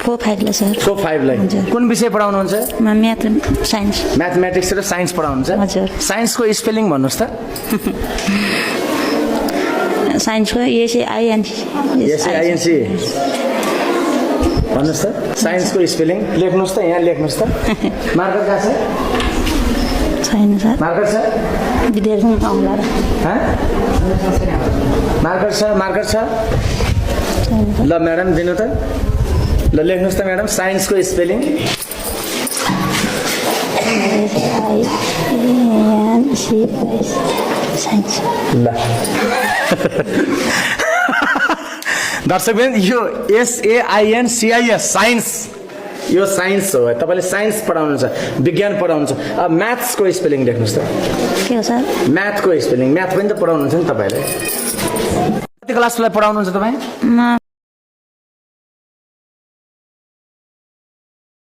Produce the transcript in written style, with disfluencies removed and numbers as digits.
4-5 ला सर 4-5 लाई कुन विषय पढाउनुहुन्छ म्याथ साइन्स म्याथमेटिक्स र साइन्स पढाउनुहुन्छ हजुर साइन्सको स्पेलिङ भन्नुस् त साइन्सको SAINC भन्नुस् त साइन्सको स्पेलिङ लेख्नुस् त यहाँ लेख्नुस् त मार्कर कहाँ छ छैन सर मार्कर छ विद्यार्थी आउला र मार्कर छ छैन ल म्याडम दिनु त ल लेख्नुस् त म्याडम साइन्सको स्पेलिङ साइन्स ल दर्शकबिन यो SAINCIS साइन्स यो साइन्स हो तपाईले साइन्स पढाउनुहुन्छ विज्ञान पढाउनुहुन्छ अब म्याथ्सको स्पेलिङ लेख्नुस् त के हो सर म्याथको स्पेलिङ म्याथ पनि त पढाउनुहुन्छ नि तपाईले कति क्लासलाई पढाउनुहुन्छ तपाई म